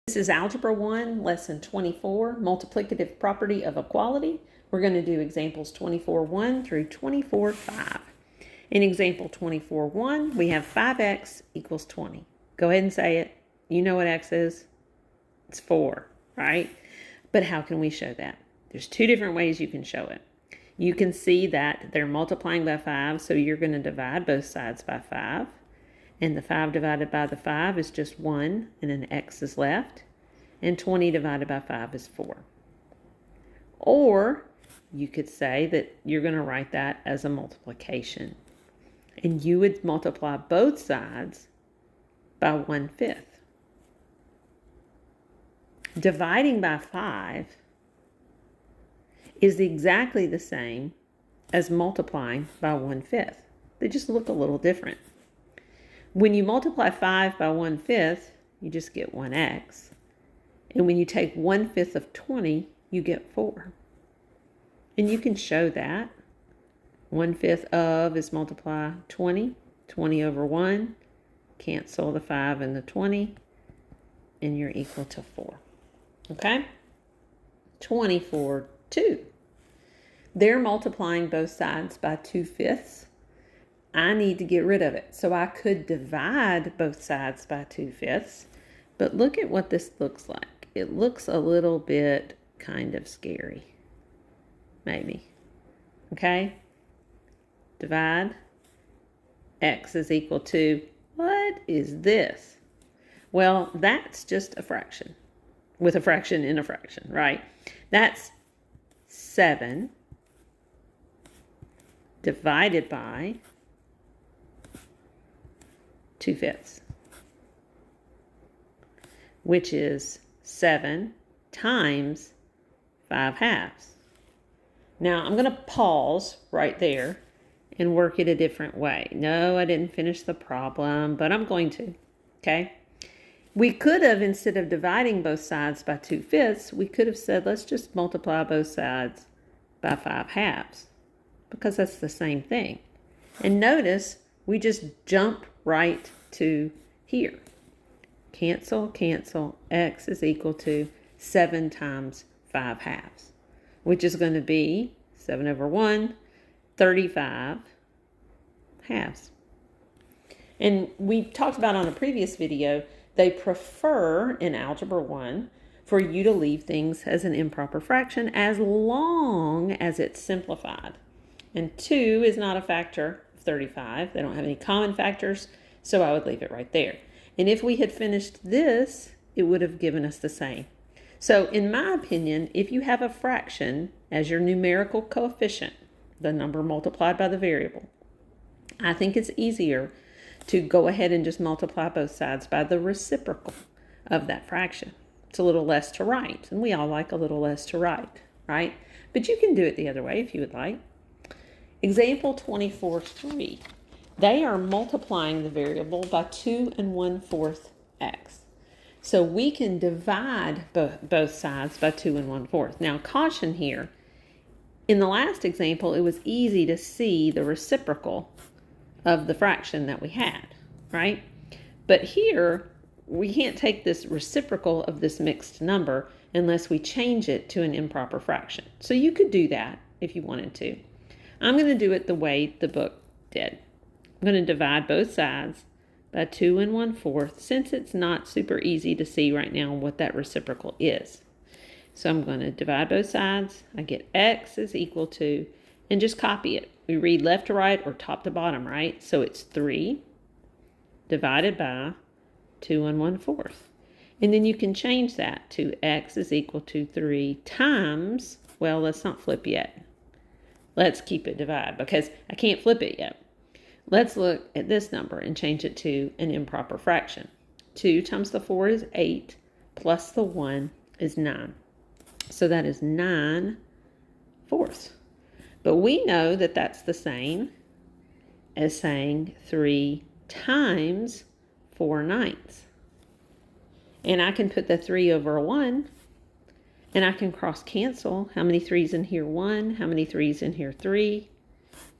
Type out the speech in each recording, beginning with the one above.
This is Algebra 1, Lesson 24, Multiplicative Property of Equality. We're going to do examples 24.1 through 24.5. In example 24.1, we have 5x equals 20. Go ahead and say it. You know what x is? It's 4, right? But how can we show that? There's two different ways you can show it. You can see that they're multiplying by 5, so you're going to divide both sides by 5. And the 5 divided by the 5 is just 1, and an x is left. And 20 divided by 5 is 4. Or you could say that you're going to write that as a multiplication. And you would multiply both sides by 1/5. Dividing by 5 is exactly the same as multiplying by 1/5. They just look a little different. When you multiply 5 by 1/5, you just get 1x. And when you take 1/5 of 20, you get 4. And you can show that. 1/5 of is multiply 20. 20 over 1. Cancel the 5 and the 20. And you're equal to 4. Okay? 24.2. They're multiplying both sides by 2/5. I need to get rid of it. So I could divide both sides by 2/5. But look at what this looks like. It looks a little bit kind of scary. Maybe. Okay? Divide. X is equal to, what is this? Well, that's just a fraction. With a fraction in a fraction, right? That's 7 divided by 2/5, which is 7 times 5/2. Now, I'm going to pause right there and work it a different way. No, I didn't finish the problem, but I'm going to, okay? We could have, instead of dividing both sides by 2/5, we could have said, let's just multiply both sides by 5/2, because that's the same thing. And notice, we just jump right to here. Cancel, cancel. X is equal to 7 times 5/2, which is going to be 7 over 1, 35 halves. And we talked about on a previous video, they prefer in Algebra 1 for you to leave things as an improper fraction as long as it's simplified. And 2 is not a factor of 35. They don't have any common factors, so I would leave it right there. And if we had finished this, it would have given us the same. So in my opinion, if you have a fraction as your numerical coefficient, the number multiplied by the variable, I think it's easier to go ahead and just multiply both sides by the reciprocal of that fraction. It's a little less to write, and we all like a little less to write, right? But you can do it the other way if you would like. Example 24.3. They are multiplying the variable by 2 1/4 x. So we can divide both sides by 2 1/4. Now, caution here. In the last example, it was easy to see the reciprocal of the fraction that we had, right? But here, we can't take this reciprocal of this mixed number unless we change it to an improper fraction. So you could do that if you wanted to. I'm going to do it the way the book did. I'm going to divide both sides by 2 1/4 since it's not super easy to see right now what that reciprocal is. So I'm going to divide both sides. I get x is equal to, and just copy it. We read left to right or top to bottom, right? So it's 3 divided by 2 1/4. And then you can change that to x is equal to 3 times, well, let's not flip yet. Let's keep it divide because I can't flip it yet. Let's look at this number and change it to an improper fraction. 2 times the 4 is 8, plus the 1 is 9. So that is 9/4. But we know that that's the same as saying 3 times 4/9. And I can put the 3 over a 1, and I can cross cancel. How many 3's in here? 1. How many 3's in here? 3.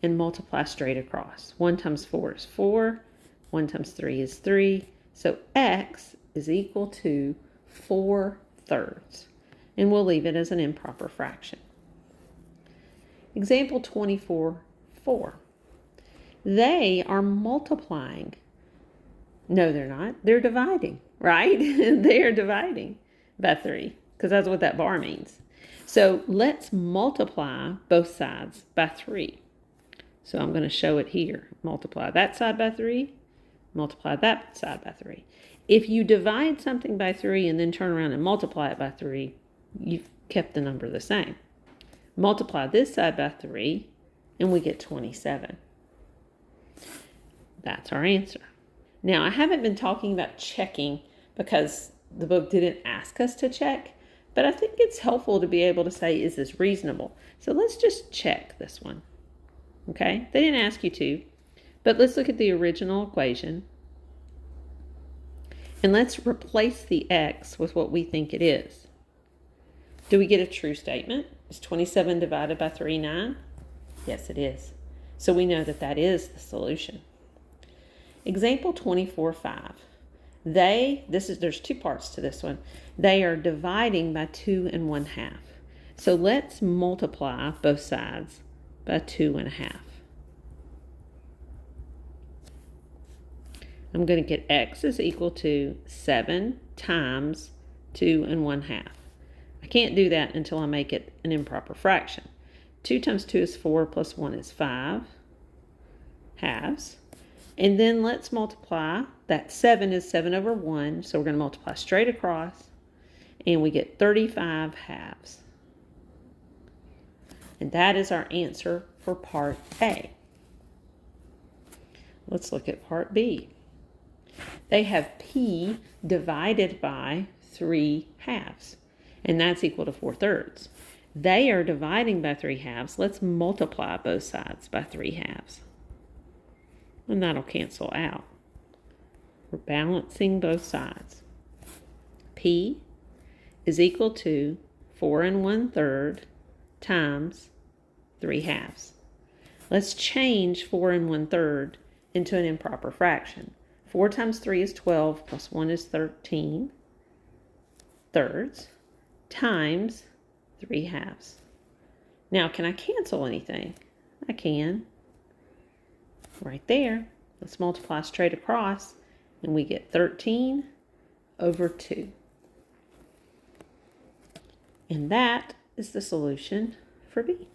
And multiply straight across. 1 times 4 is 4. 1 times 3 is 3. So x is equal to 4/3. And we'll leave it as an improper fraction. Example 24:4. They are multiplying. No, they're not. They're dividing, right? They are dividing by 3, because that's what that bar means. So let's multiply both sides by 3. So I'm going to show it here. Multiply that side by 3. Multiply that side by 3. If you divide something by 3 and then turn around and multiply it by 3, you've kept the number the same. Multiply this side by 3, and we get 27. That's our answer. Now, I haven't been talking about checking because the book didn't ask us to check, but I think it's helpful to be able to say, is this reasonable? So let's just check this one. Okay? They didn't ask you to, but let's look at the original equation. And let's replace the x with what we think it is. Do we get a true statement? Is 27 divided by 3 9? Yes, it is. So we know that that is the solution. Example 24:5. There's two parts to this one. They are dividing by 2 1/2. So let's multiply both sides by 2 1/2. I'm going to get x is equal to 7 times 2 1/2. I can't do that until I make it an improper fraction. 2 times 2 is 4 plus 1 is 5 halves. And then let's multiply. That 7 is 7/1, so we're going to multiply straight across, and we get 35 halves. And that is our answer for part A. Let's look at part B. They have P divided by 3 halves, and that's equal to 4/3. They are dividing by 3 halves. Let's multiply both sides by 3 halves. And that'll cancel out. We're balancing both sides. P is equal to 4 1/3 times 3 halves. Let's change 4 1/3 into an improper fraction. 4 times 3 is 12 plus 1 is 13 thirds times 3 halves. Now, can I cancel anything? I can. Right there. Let's multiply straight across, and we get 13/2. And that is the solution for B.